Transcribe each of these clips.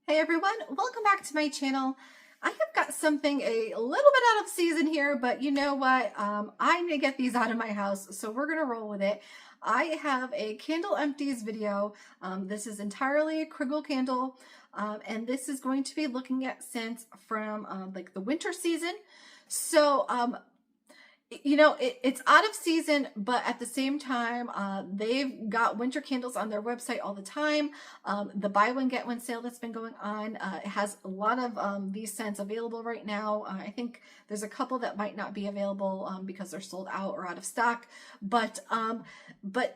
Hey everyone, welcome back to my channel. I have got something a little bit out of season here, but you know what? I need to get these out of my house, so we're gonna roll with it. I have a candle empties video. This is entirely a Kringle candle, and this is going to be looking at scents from like the winter season. So you know, it's out of season, but at the same time, they've got winter candles on their website all the time. The buy one get one sale that's been going on, it has a lot of these scents available right now. I think there's a couple that might not be available because they're sold out or out of stock. But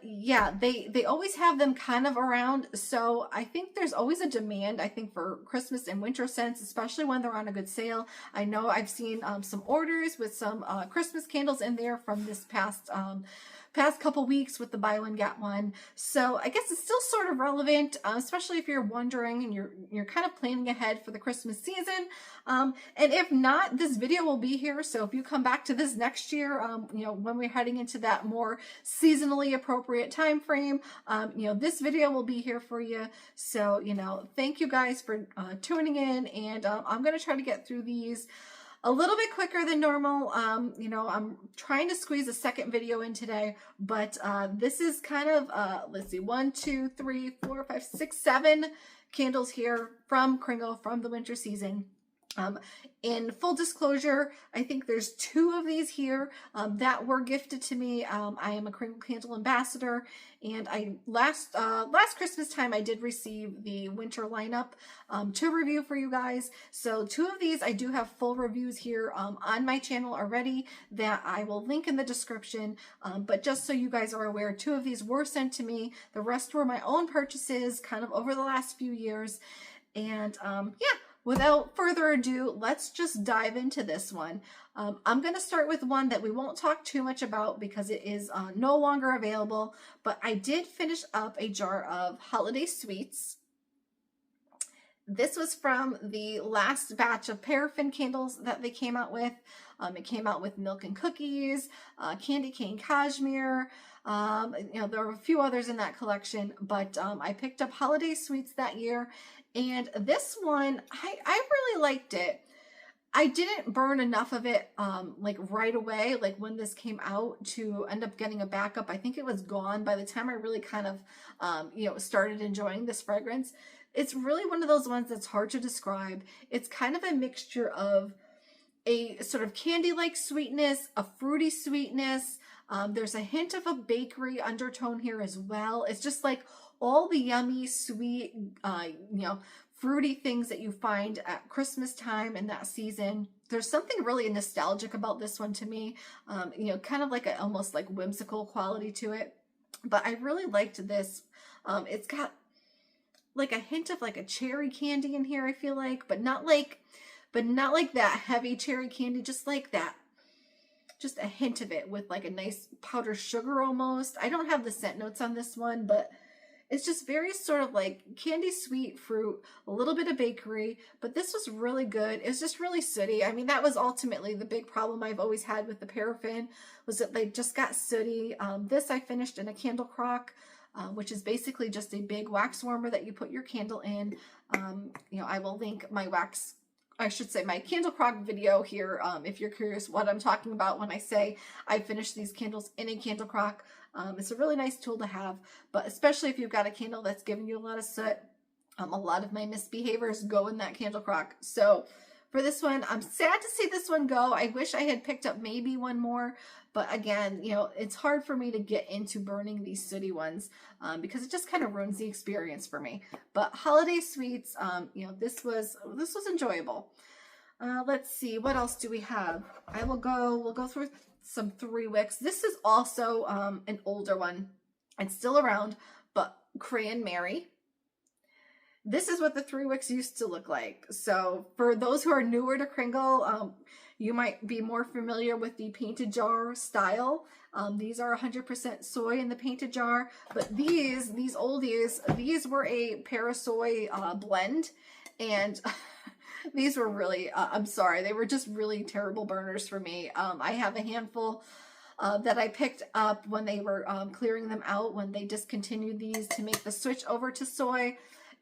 yeah, they always have them kind of around. So I think there's always a demand, I think, for Christmas and winter scents, especially when they're on a good sale. I know I've seen some orders with some Christmas candles in there from this past couple weeks with the buy one get one. So I guess it's still sort of relevant, especially if you're wondering and you're kind of planning ahead for the Christmas season. And if not, this video will be here. So if you come back to this next year, you know, when we're heading into that more seasonally appropriate time frame, you know, this video will be here for you. So, you know, thank you guys for tuning in, and I'm going to try to get through these a little bit quicker than normal. You know, I'm trying to squeeze a second video in today, but this is kind of, let's see, 1, 2, 3, 4, 5, 6, 7 candles here from Kringle from the winter season. In full disclosure, I think there's 2 of these here that were gifted to me. I am a Crinkle Candle ambassador, and last Christmas time I did receive the winter lineup to review for you guys. So 2 of these I do have full reviews here on my channel already that I will link in the description. But just so you guys are aware, 2 of these were sent to me. The rest were my own purchases kind of over the last few years. And yeah. Without further ado, let's just dive into this one. I'm going to start with one that we won't talk too much about because it is no longer available, but I did finish up a jar of holiday sweets. This was from the last batch of paraffin candles that they came out with. It came out with milk and cookies, candy cane cashmere. You know, there were a few others in that collection, but I picked up holiday sweets that year. And this one, I really liked it. I didn't burn enough of it like right away, like when this came out, to end up getting a backup. I think it was gone by the time I really kind of, you know, started enjoying this fragrance. It's really one of those ones that's hard to describe. It's kind of a mixture of a sort of candy-like sweetness, a fruity sweetness. There's a hint of a bakery undertone here as well. It's just like all the yummy, sweet, you know, fruity things that you find at Christmas time and that season. There's something really nostalgic about this one to me, you know, kind of like a almost like whimsical quality to it. But I really liked this. It's got like a hint of like a cherry candy in here, I feel like, but not like that heavy cherry candy, just like that. Just a hint of it with like a nice powdered sugar almost. I don't have the scent notes on this one, but it's just very sort of like candy sweet fruit, a little bit of bakery, but this was really good. It was just really sooty. I mean, that was ultimately the big problem I've always had with the paraffin, was that they just got sooty. This I finished in a candle crock, which is basically just a big wax warmer that you put your candle in. You know, I will link my my candle crock video here if you're curious what I'm talking about when I say I finished these candles in a candle crock. It's a really nice tool to have, but especially if you've got a candle that's giving you a lot of soot. A lot of my misbehaviors go in that candle crock. So for this one, I'm sad to see this one go. I wish I had picked up maybe one more, but again, you know, it's hard for me to get into burning these sooty ones because it just kind of ruins the experience for me. But holiday sweets, you know, this was enjoyable. Let's see, what else do we have? We'll go through some 3 wicks. This is also an older one. It's still around, but Cranmary. This is what the 3 wicks used to look like. So for those who are newer to Kringle, you might be more familiar with the painted jar style. These are 100% soy in the painted jar, but these oldies, these were a para-soy blend, and these were really, I'm sorry, they were just really terrible burners for me. I have a handful that I picked up when they were clearing them out, when they discontinued these to make the switch over to soy.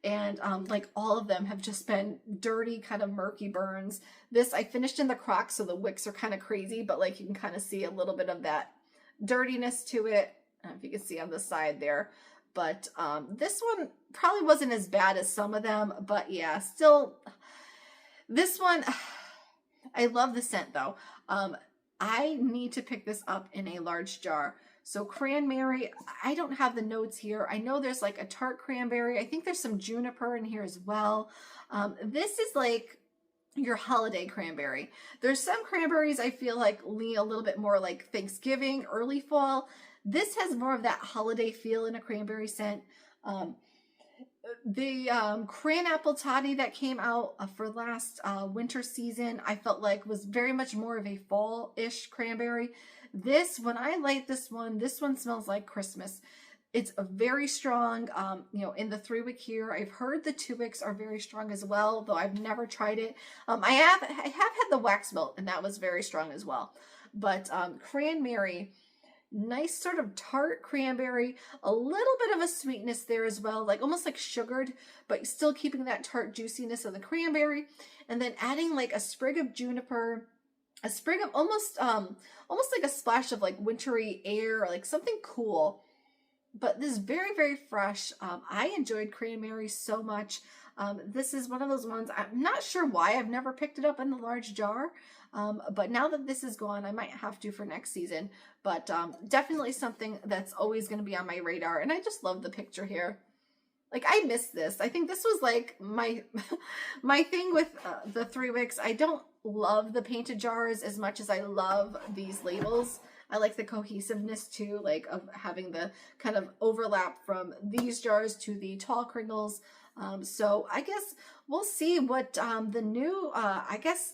and like all of them have just been dirty, kind of murky burns. This I finished in the Crock, so the wicks are kind of crazy, but like you can kind of see a little bit of that dirtiness to it. I don't know if you can see on the side there. But this one probably wasn't as bad as some of them, but yeah, still, this one, I love the scent though. I need to pick this up in a large jar. So Cranmary, I don't have the notes here. I know there's like a tart cranberry. I think there's some juniper in here as well. This is like your holiday cranberry. There's some cranberries I feel like lean a little bit more like Thanksgiving, early fall. This has more of that holiday feel in a cranberry scent. The cran apple toddy that came out for last winter season, I felt like was very much more of a fall-ish cranberry. This, when I light this one smells like Christmas. It's a very strong, you know, in the 3-wick here. I've heard the 2-wicks are very strong as well, though I've never tried it. I have had the wax melt, and that was very strong as well. But Cranmary, nice sort of tart cranberry, a little bit of a sweetness there as well, like almost like sugared, but still keeping that tart juiciness of the cranberry, and then adding like a sprig of juniper, a sprig of almost like a splash of like wintry air, like something cool. But this is very, very fresh. I enjoyed Cranmary so much. This is one of those ones, I'm not sure why I've never picked it up in the large jar. But now that this is gone, I might have to for next season. But definitely something that's always going to be on my radar. And I just love the picture here. Like, I miss this. I think this was like my my thing with the 3-wicks. I don't love the painted jars as much as I love these labels. I like the cohesiveness too, like of having the kind of overlap from these jars to the tall Kringles. So I guess we'll see what the new, I guess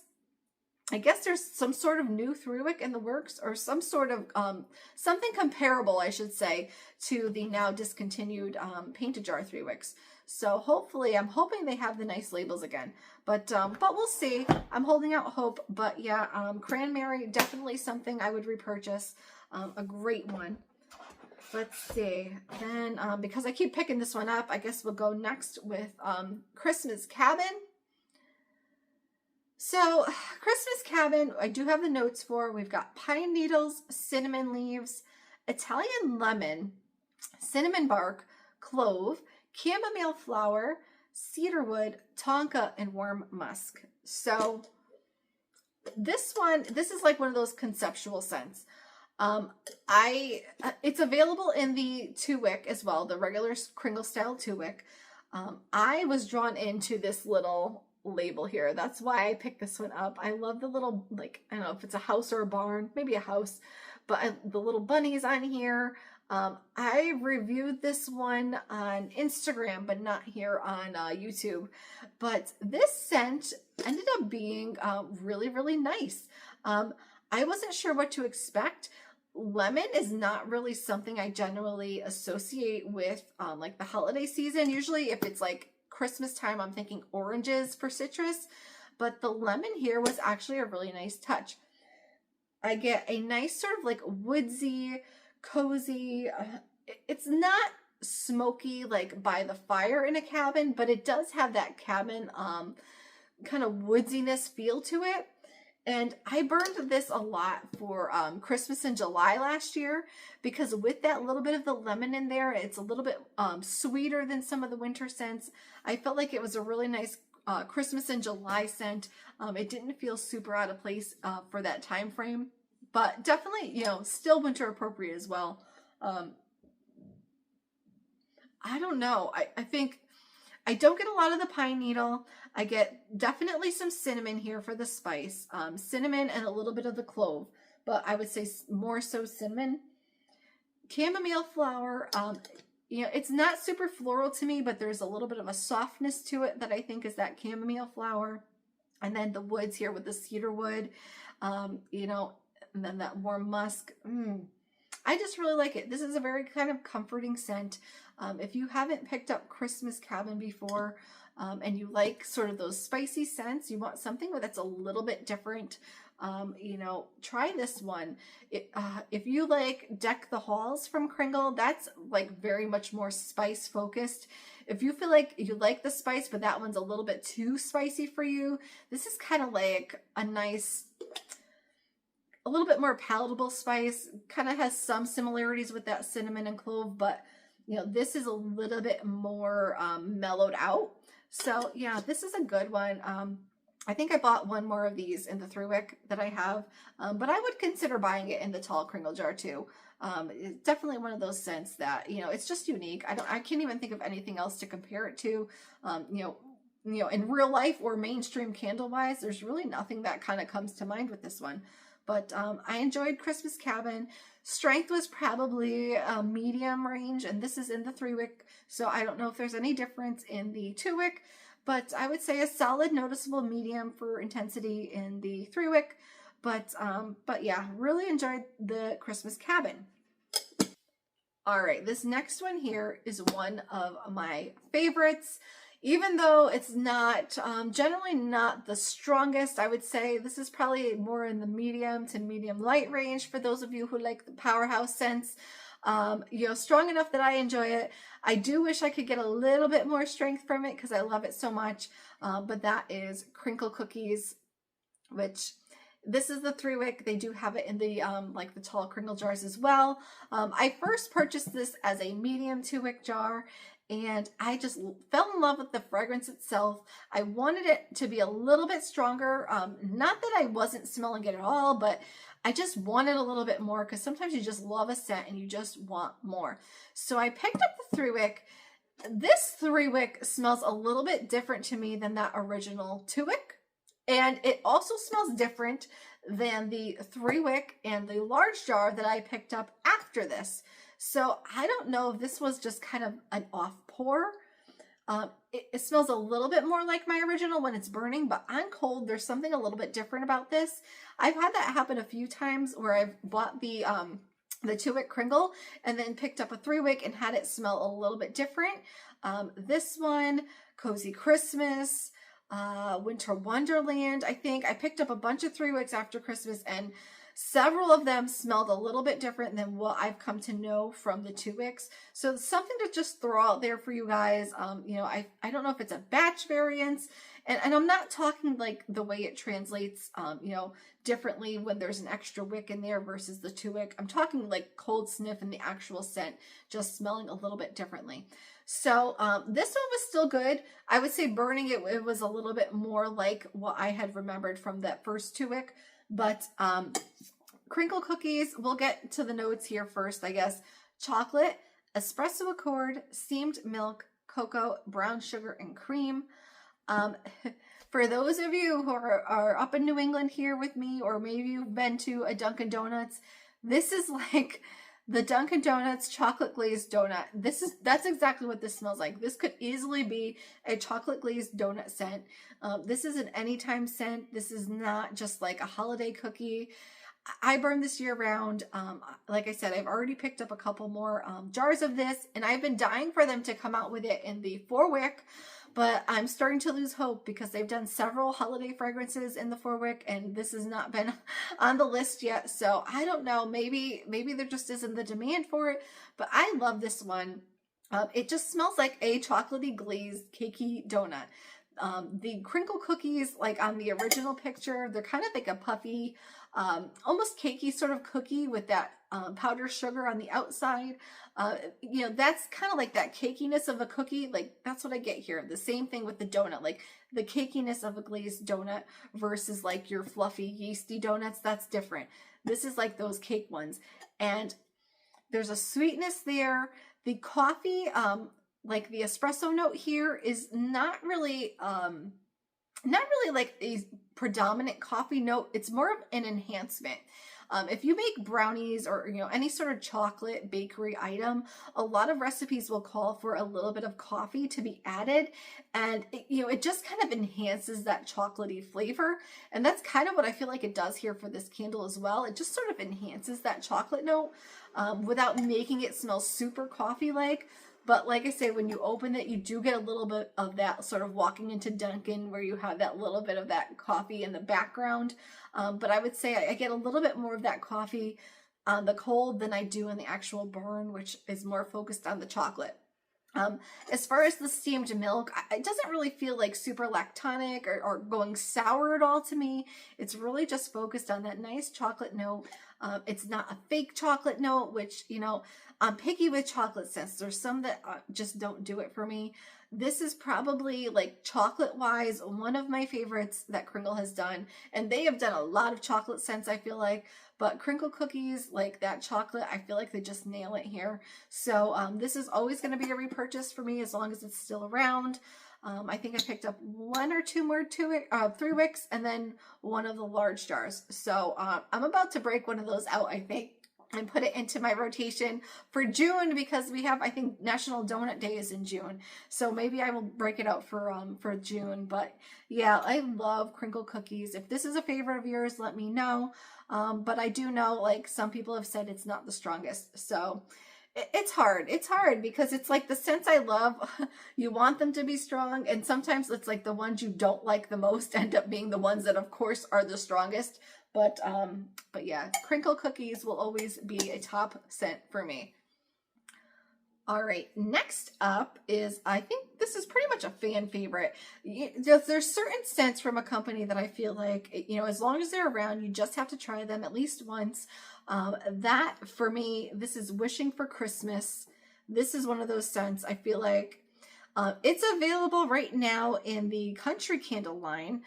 there's some sort of new 3-wick in the works, or some sort of something comparable, I should say, to the now discontinued painted jar 3-wicks. So hopefully, I'm hoping they have the nice labels again. But we'll see. I'm holding out hope. But yeah, Cranmary, definitely something I would repurchase. A great one. Let's see. Then, because I keep picking this one up, I guess we'll go next with Christmas Cabin. So, Christmas Cabin, I do have the notes for. We've got pine needles, cinnamon leaves, Italian lemon, cinnamon bark, clove, chamomile flower, cedarwood, tonka, and warm musk. So, this is like one of those conceptual scents. It's available in the 2-wick as well, the regular Kringle style 2-wick. I was drawn into this little label here. That's why I picked this one up. I love the little, like, I don't know if it's a house or a barn, maybe a house, but the little bunnies on here. I reviewed this one on Instagram, but not here on YouTube. But this scent ended up being really, really nice. I wasn't sure what to expect. Lemon is not really something I generally associate with like the holiday season. Usually if it's like Christmas time, I'm thinking oranges for citrus, but the lemon here was actually a really nice touch. I get a nice sort of like woodsy, cozy, it's not smoky like by the fire in a cabin, but it does have that cabin kind of woodsiness feel to it. And I burned this a lot for Christmas in July last year, because with that little bit of the lemon in there, it's a little bit sweeter than some of the winter scents. I felt like it was a really nice Christmas in July scent. It didn't feel super out of place for that time frame, but definitely, you know, still winter appropriate as well. I don't know. I think I don't get a lot of the pine needle. I get definitely some cinnamon here for the spice. Cinnamon and a little bit of the clove, but I would say more so cinnamon. Chamomile flower, you know, it's not super floral to me, but there's a little bit of a softness to it that I think is that chamomile flower. And then the woods here with the cedar wood, you know, and then that warm musk. I just really like it. This is a very kind of comforting scent. If you haven't picked up Christmas Cabin before, and you like sort of those spicy scents, you want something that's a little bit different. you know, try this one. If you like Deck the Halls from Kringle, that's like very much more spice focused. If you feel like you like the spice, but that one's a little bit too spicy for you, this is kind of like a nice, a little bit more palatable spice. Kind of has some similarities with that cinnamon and clove, but you know, this is a little bit more mellowed out. So yeah, this is a good one. I think I bought one more of these in the 3-wick that I have, but I would consider buying it in the tall Kringle jar too. It's definitely one of those scents that, you know, it's just unique. I can't even think of anything else to compare it to. You know, in real life or mainstream candle wise, there's really nothing that kind of comes to mind with this one. But I enjoyed Christmas Cabin. Strength was probably a medium range, and this is in the 3-wick, so I don't know if there's any difference in the 2-wick, but I would say a solid noticeable medium for intensity in the 3-wick. But yeah, really enjoyed the Christmas Cabin. All right, this next one here is one of my favorites. Even though it's not, generally not the strongest, I would say this is probably more in the medium to medium light range for those of you who like the powerhouse scents. You know, strong enough that I enjoy it. I do wish I could get a little bit more strength from it because I love it so much. But that is Crinkle Cookies, which this is the 3-wick. They do have it in the like the tall Kringle jars as well. I first purchased this as a medium 2-wick jar, and I just fell in love with the fragrance itself. I wanted it to be a little bit stronger. Not that I wasn't smelling it at all, but I just wanted a little bit more because sometimes you just love a scent and you just want more. So I picked up the 3-wick. This 3-wick smells a little bit different to me than that original 2-wick. And it also smells different than the 3-wick and the large jar that I picked up after this. So I don't know if this was just kind of an off pour. It smells a little bit more like my original when it's burning, but on cold, there's something a little bit different about this. I've had that happen a few times where I've bought the 2-wick Kringle and then picked up a 3-wick and had it smell a little bit different. This one, Cozy Christmas, Winter Wonderland, I think. I picked up a bunch of 3-wicks after Christmas, and several of them smelled a little bit different than what I've come to know from the 2-wicks. So something to just throw out there for you guys. You know, I don't know if it's a batch variance, and I'm not talking like the way it translates, you know, differently when there's an extra wick in there versus the 2-wick. I'm talking like cold sniff and the actual scent just smelling a little bit differently. So this one was still good. I would say burning it was a little bit more like what I had remembered from that first 2-wick. But Crinkle Cookies, we'll get to the notes here first, I guess. Chocolate, espresso accord, steamed milk, cocoa, brown sugar, and cream. For those of you who are up in New England here with me, or maybe you've been to a Dunkin' Donuts, this is like the Dunkin' Donuts chocolate glazed donut. That's exactly what this smells like. This could easily be a chocolate glazed donut scent. This is an anytime scent. This is not just like a holiday cookie. I burn this year round. Like I said, I've already picked up a couple more jars of this, and I've been dying for them to come out with it in the 4-wick. But I'm starting to lose hope because they've done several holiday fragrances in the 4-wick, and this has not been on the list yet. So I don't know. Maybe there just isn't the demand for it. But I love this one. It just smells like a chocolatey glazed cakey donut. The Crinkle Cookies, like on the original picture, they're kind of like a puffy, almost cakey sort of cookie with that powdered sugar on the outside. You know, that's kind of like that cakiness of a cookie. Like, that's what I get here. The same thing with the donut, like the cakiness of a glazed donut versus like your fluffy yeasty donuts. That's different. This is like those cake ones. And there's a sweetness there. The coffee, like the espresso note here is not really like a predominant coffee note. It's more of an enhancement. If you make brownies or, you know, any sort of chocolate bakery item, a lot of recipes will call for a little bit of coffee to be added, and it just kind of enhances that chocolatey flavor. And that's kind of what I feel like it does here for this candle as well. It just sort of enhances that chocolate note without making it smell super coffee-like. But like I say, when you open it, you do get a little bit of that sort of walking into Dunkin' where you have that little bit of that coffee in the background. But I would say I get a little bit more of that coffee on the cold than I do in the actual burn, which is more focused on the chocolate. As far as the steamed milk, it doesn't really feel like super lactonic or going sour at all to me. It's really just focused on that nice chocolate note. It's not a fake chocolate note, which, you know, I'm picky with chocolate scents. There's some that just don't do it for me. This is probably, like, chocolate-wise, one of my favorites that Kringle has done. And they have done a lot of chocolate scents, I feel like. But Crinkle Cookies, like that chocolate, I feel like they just nail it here. So this is always going to be a repurchase for me as long as it's still around. I think I picked up 1 or 2 more 3 wicks and then one of the large jars. So I'm about to break one of those out, I think, and put it into my rotation for June, because we have, I think, National Donut Day is in June. So maybe I will break it out for June. But yeah, I love Crinkle Cookies. If this is a favorite of yours, let me know. But I do know, like, some people have said it's not the strongest. So it's hard. It's hard because it's like the scents I love, you want them to be strong. And sometimes it's like the ones you don't like the most end up being the ones that, of course, are the strongest. But yeah, Crinkle Cookies will always be a top scent for me. All right, next up is, I think this is pretty much a fan favorite. There's certain scents from a company that I feel like, you know, as long as they're around, you just have to try them at least once. That, for me, this is Wishing for Christmas. This is one of those scents I feel like it's available right now in the Country Candle line.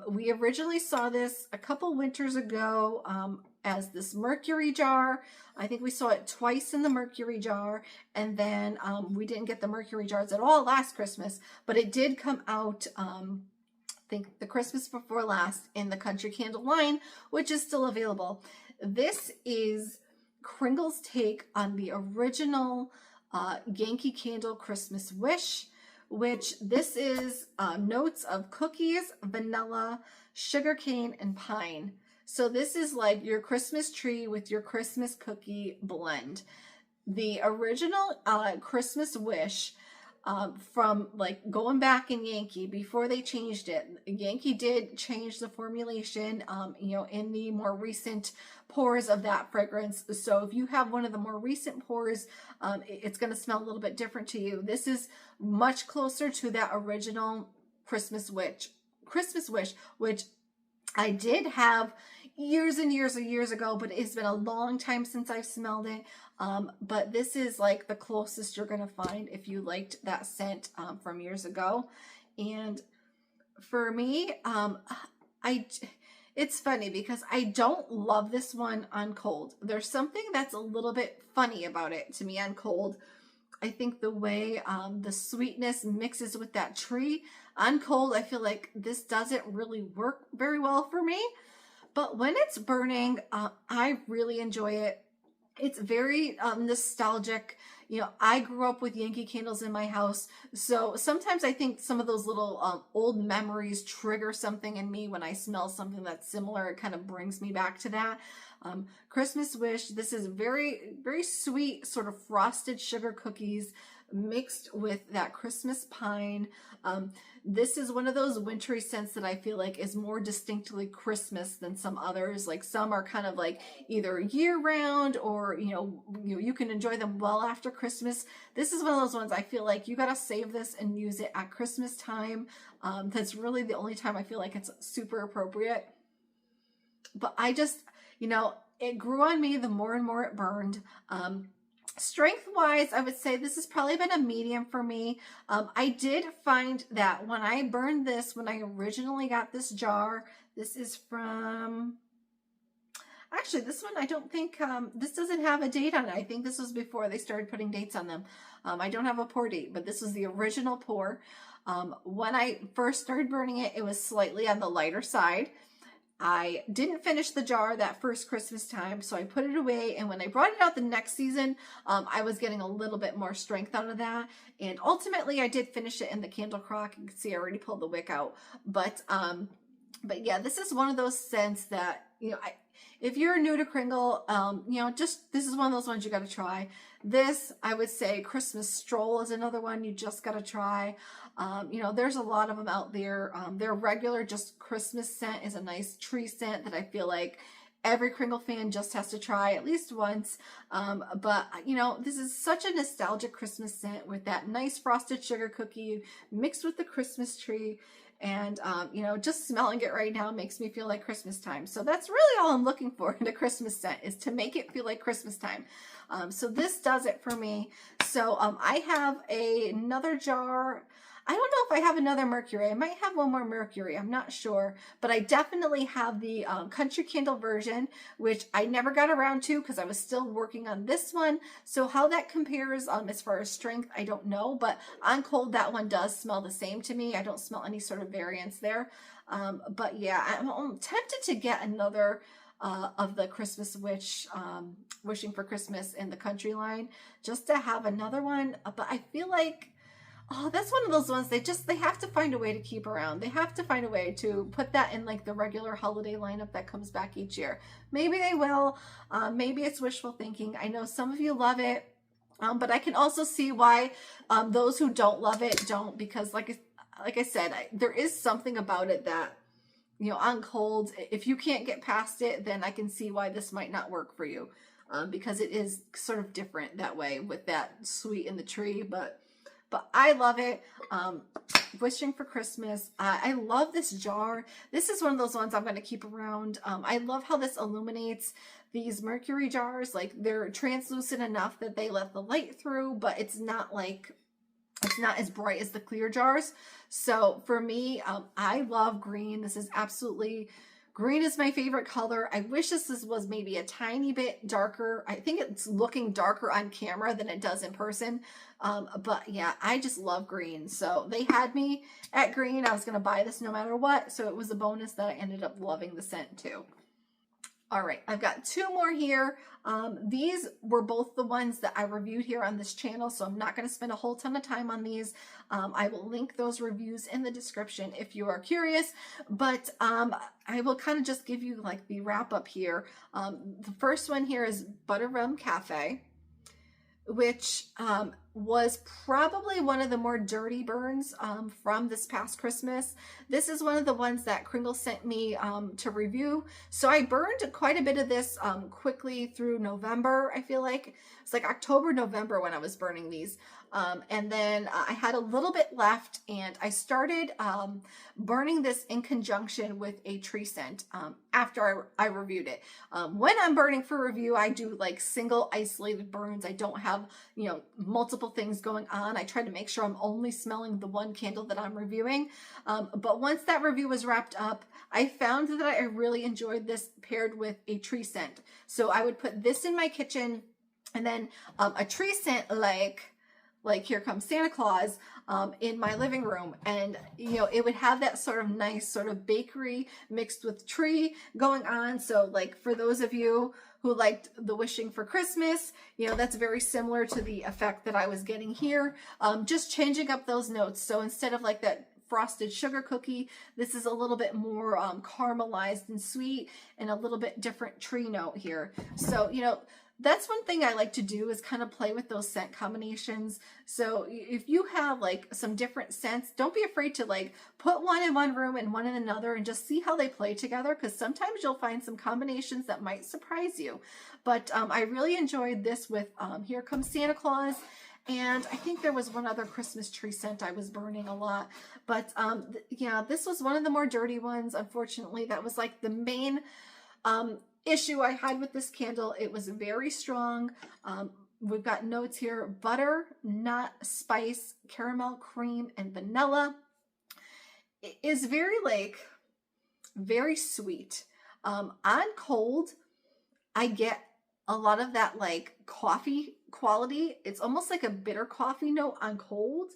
We originally saw this a couple winters ago as this mercury jar. I think we saw it twice in the mercury jar, and then we didn't get the mercury jars at all last Christmas, but it did come out, I think the Christmas before last, in the Country Candle line, which is still available. This is Kringle's take on the original Yankee Candle Christmas Wish, which this is notes of cookies, vanilla, sugarcane, and pine. So this is like your Christmas tree with your Christmas cookie blend. The original Christmas Wish, from like going back in Yankee before they changed it, Yankee did change the formulation, you know, in the more recent pours of that fragrance. So if you have one of the more recent pours, it's going to smell a little bit different to you. This is much closer to that original Christmas Wish, which I did have years and years ago, but it's been a long time since I've smelled it. But this is like the closest you're going to find if you liked that scent from years ago. And for me, it's funny because I don't love this one on cold. There's something that's a little bit funny about it to me on cold. I think the way the sweetness mixes with that tree on cold, I feel like this doesn't really work very well for me. But when it's burning, I really enjoy it. It's very nostalgic. You know, I grew up with Yankee candles in my house. So sometimes I think some of those little old memories trigger something in me when I smell something that's similar. It kind of brings me back to that. Christmas Wish, this is very, very sweet, sort of frosted sugar cookies mixed with that Christmas pine. This is one of those wintry scents that I feel like is more distinctly Christmas than some others. Like some are kind of like either year round or, you can enjoy them well after Christmas. This is one of those ones I feel like you got to save this and use it at Christmas time. That's really the only time I feel like it's super appropriate. But I just, it grew on me the more and more it burned. Strength-wise, I would say this has probably been a medium for me. I did find that when I burned this, when I originally got this jar, this is from, actually this one I don't think, this doesn't have a date on it. I think this was before they started putting dates on them. I don't have a pour date, but this was the original pour. When I first started burning it, it was slightly on the lighter side. I didn't finish the jar that first Christmas time, so I put it away, and when I brought it out the next season, I was getting a little bit more strength out of that, and ultimately I did finish it in the candle crock. You can see I already pulled the wick out, but But yeah, this is one of those scents that, you know, if you're new to Kringle, you know, just, this is one of those ones you got to try. This, I would say Christmas Stroll is another one you just got to try. You know, there's a lot of them out there. Their regular just Christmas scent is a nice tree scent that I feel like every Kringle fan just has to try at least once. But, you know, this is such a nostalgic Christmas scent with that nice frosted sugar cookie mixed with the Christmas tree. And, you know, just smelling it right now makes me feel like Christmas time. So that's really all I'm looking for in a Christmas scent, is to make it feel like Christmas time. So this does it for me. So I have another jar. I don't know if I have another Mercury. I might have one more Mercury. I'm not sure. But I definitely have the Country Candle version, which I never got around to because I was still working on this one. So how that compares as far as strength, I don't know. But on cold, that one does smell the same to me. I don't smell any sort of variance there. But yeah, I'm tempted to get another of the Christmas Witch, Wishing for Christmas in the Country line, just to have another one. But I feel like, oh, that's one of those ones they have to find a way to keep around. They have to find a way to put that in like the regular holiday lineup that comes back each year. Maybe they will. Maybe it's wishful thinking. I know some of you love it, but I can also see why those who don't love it don't, because like I said, there is something about it that, you know, on cold, if you can't get past it, then I can see why this might not work for you, because it is sort of different that way with that sweet in the tree. But I love it. Wishing for Christmas. I love this jar. This is one of those ones I'm going to keep around. I love how this illuminates these Mercury jars. Like, they're translucent enough that they let the light through, but it's not as bright as the clear jars. So for me, I love green. This is absolutely, green is my favorite color. I wish this was maybe a tiny bit darker. I think it's looking darker on camera than it does in person. But yeah, I just love green. So they had me at green. I was going to buy this no matter what. So it was a bonus that I ended up loving the scent too. All right, I've got two more here. These were both the ones that I reviewed here on this channel, so I'm not going to spend a whole ton of time on these. I will link those reviews in the description if you are curious, but I will kind of just give you like the wrap up here. The first one here is Rum Café, which was probably one of the more dirty burns from this past Christmas. This is one of the ones that Kringle sent me to review. So I burned quite a bit of this quickly through November, I feel like. It's like October, November when I was burning these. And then I had a little bit left, and I started burning this in conjunction with a tree scent after I reviewed it. When I'm burning for review, I do like single isolated burns. I don't have, you know, multiple things going on. I try to make sure I'm only smelling the one candle that I'm reviewing. But once that review was wrapped up, I found that I really enjoyed this paired with a tree scent. So I would put this in my kitchen, and then a tree scent like Here Comes Santa Claus in my living room. And, you know, it would have that sort of nice sort of bakery mixed with tree going on. So like for those of you who liked the Wishing for Christmas, you know, that's very similar to the effect that I was getting here. Just changing up those notes. So instead of like that frosted sugar cookie, this is a little bit more caramelized and sweet, and a little bit different tree note here. So, you know, that's one thing I like to do, is kind of play with those scent combinations. So if you have like some different scents, don't be afraid to like put one in one room and one in another and just see how they play together, because sometimes you'll find some combinations that might surprise you. But I really enjoyed this with Here Comes Santa Claus. And I think there was one other Christmas tree scent I was burning a lot. But yeah, this was one of the more dirty ones. Unfortunately, that was like the main issue I had with this candle. It was very strong. We've got notes here: butter, nut, spice, caramel, cream, and vanilla. It is very sweet. On cold, I get a lot of that like coffee quality. It's almost like a bitter coffee note on cold.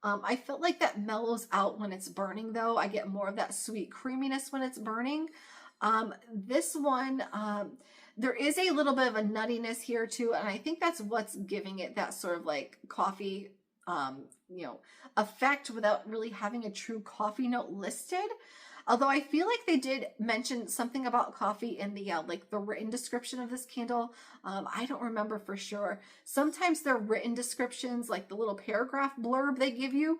I felt like that mellows out when it's burning though. I get more of that sweet creaminess when it's burning. This one, there is a little bit of a nuttiness here too, and I think that's what's giving it that sort of like coffee, you know, effect without really having a true coffee note listed. Although I feel like they did mention something about coffee in the like the written description of this candle. I don't remember for sure. Sometimes their written descriptions, like the little paragraph blurb they give you,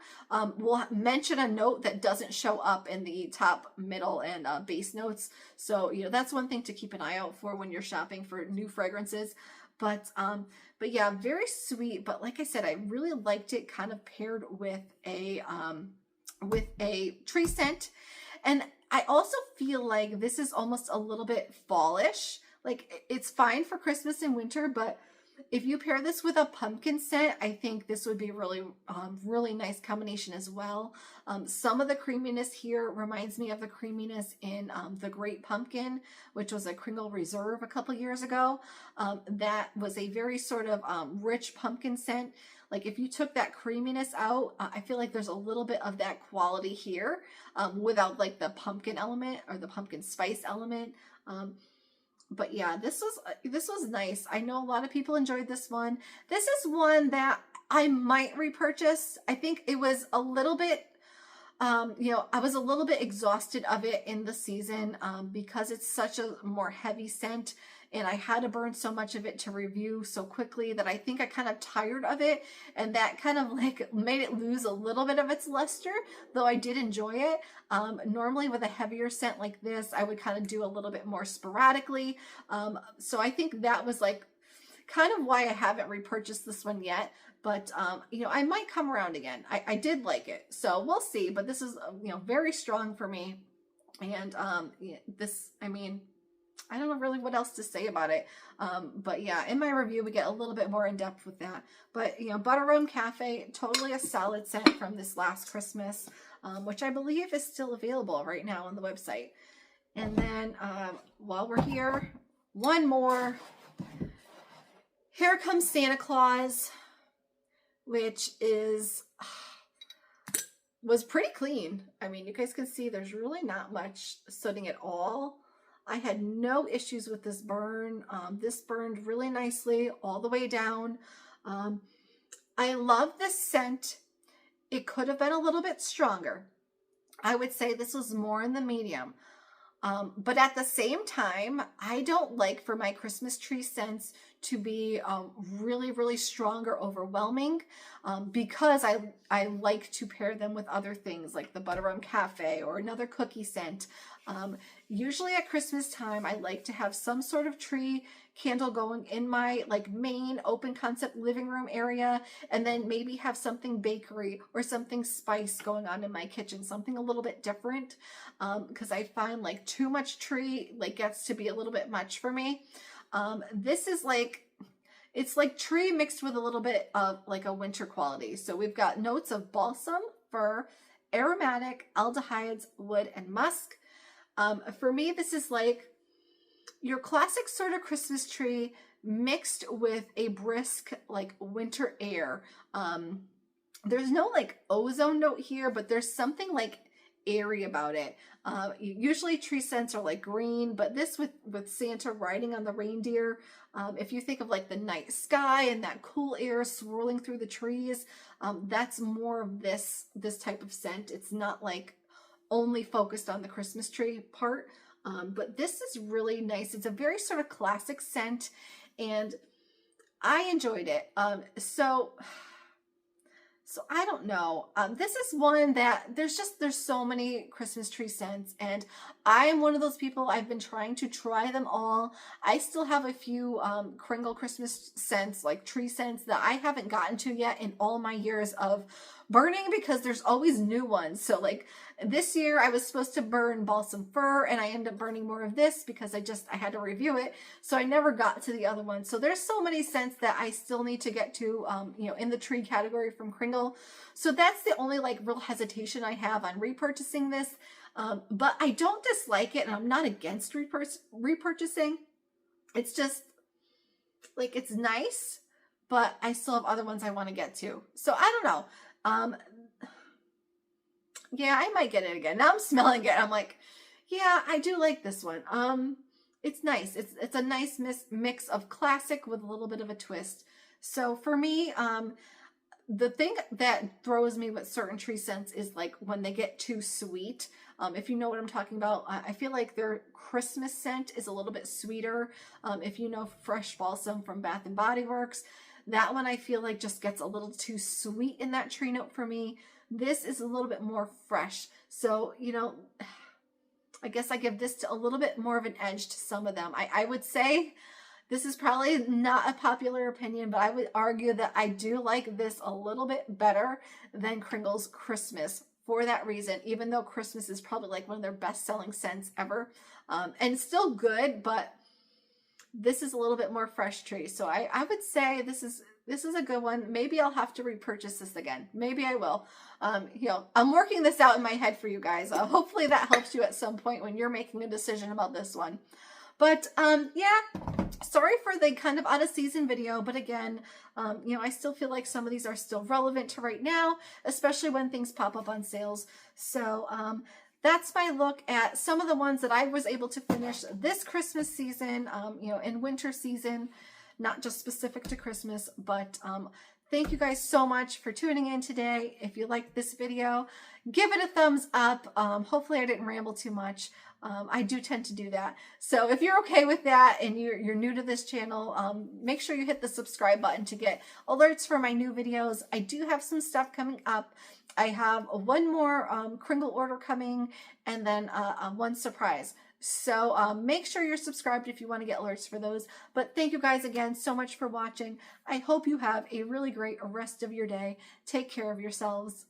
will mention a note that doesn't show up in the top, middle, and base notes. So, you know, that's one thing to keep an eye out for when you're shopping for new fragrances. But yeah, very sweet. But like I said, I really liked it kind of paired with a tree scent. And I also feel like this is almost a little bit fallish. Like, it's fine for Christmas and winter, but if you pair this with a pumpkin scent, I think this would be really, really nice combination as well. Some of the creaminess here reminds me of the creaminess in the Great Pumpkin, which was a Kringle Reserve a couple years ago. That was a very sort of rich pumpkin scent. Like, if you took that creaminess out, I feel like there's a little bit of that quality here without like the pumpkin element or the pumpkin spice element. But yeah, this was nice. I know a lot of people enjoyed this one. This is one that I might repurchase. I think it was a little bit, you know, I was a little bit exhausted of it in the season because it's such a more heavy scent. And I had to burn so much of it to review so quickly that I think I kind of tired of it. And that kind of like made it lose a little bit of its luster, though I did enjoy it. Normally with a heavier scent like this, I would kind of do a little bit more sporadically. So I think that was like kind of why I haven't repurchased this one yet. But, you know, I might come around again. I did like it. So we'll see. But this is, you know, very strong for me. And this, I mean, I don't know really what else to say about it. But yeah, in my review, we get a little bit more in depth with that. But, you know, Rum Café, totally a solid scent from this last Christmas, which I believe is still available right now on the website. And then while we're here, one more. Here Comes Santa Claus, which was pretty clean. I mean, you guys can see there's really not much sooting at all. I had no issues with this burn. This burned really nicely all the way down. I love this scent. It could have been a little bit stronger. I would say this was more in the medium. But at the same time, I don't like for my Christmas tree scents to be really, really strong or overwhelming because I like to pair them with other things like the Rum Café or another cookie scent. Usually at Christmas time, I like to have some sort of tree candle going in my like main open concept living room area, and then maybe have something bakery or something spice going on in my kitchen, something a little bit different, because I find like too much tree like gets to be a little bit much for me. This is like, it's like tree mixed with a little bit of like a winter quality. So we've got notes of balsam, fir, aromatic, aldehydes, wood, and musk. For me, this is like your classic sort of Christmas tree mixed with a brisk like winter air. There's no like ozone note here, but there's something like airy about it. Usually tree scents are like green, but this with Santa riding on the reindeer, if you think of like the night sky and that cool air swirling through the trees, that's more of this type of scent. It's not like only focused on the Christmas tree part, but this is really nice. It's a very sort of classic scent, and I enjoyed it. So I don't know. This is one that there's so many Christmas tree scents, and I am one of those people. I've been trying to try them all. I still have a few Kringle Christmas scents, like tree scents, that I haven't gotten to yet in all my years of burning, because there's always new ones. So like this year I was supposed to burn balsam fir, and I ended up burning more of this because I had to review it. So I never got to the other one. So there's so many scents that I still need to get to, you know, in the tree category from Kringle. So that's the only like real hesitation I have on repurchasing this. But I don't dislike it, and I'm not against repurchasing. It's just like, it's nice, but I still have other ones I want to get to. So I don't know. Yeah, I might get it again. Now I'm smelling it. I'm like, yeah, I do like this one. It's nice. It's a nice mix of classic with a little bit of a twist. So for me, the thing that throws me with certain tree scents is like when they get too sweet. If you know what I'm talking about, I feel like their Christmas scent is a little bit sweeter. If you know Fresh Balsam from Bath and Body Works, that one I feel like just gets a little too sweet in that tree note for me. This is a little bit more fresh. So, you know, I guess I give this to a little bit more of an edge to some of them. I would say this is probably not a popular opinion, but I would argue that I do like this a little bit better than Kringle's Christmas for that reason, even though Christmas is probably like one of their best selling scents ever. And still good, but this is a little bit more fresh tree. So I would say this is a good one. Maybe I'll have to repurchase this again. Maybe I will. You know, I'm working this out in my head for you guys. Hopefully that helps you at some point when you're making a decision about this one. But yeah, sorry for the kind of out of season video, but again, you know, I still feel like some of these are still relevant to right now, especially when things pop up on sales. So that's my look at some of the ones that I was able to finish this Christmas season, you know, and winter season, not just specific to Christmas, but thank you guys so much for tuning in today. If you liked this video, give it a thumbs up. Hopefully I didn't ramble too much. I do tend to do that. So if you're okay with that and you're new to this channel, make sure you hit the subscribe button to get alerts for my new videos. I do have some stuff coming up. I have one more Kringle order coming, and then one surprise. So make sure you're subscribed if you want to get alerts for those. But thank you guys again so much for watching. I hope you have a really great rest of your day. Take care of yourselves.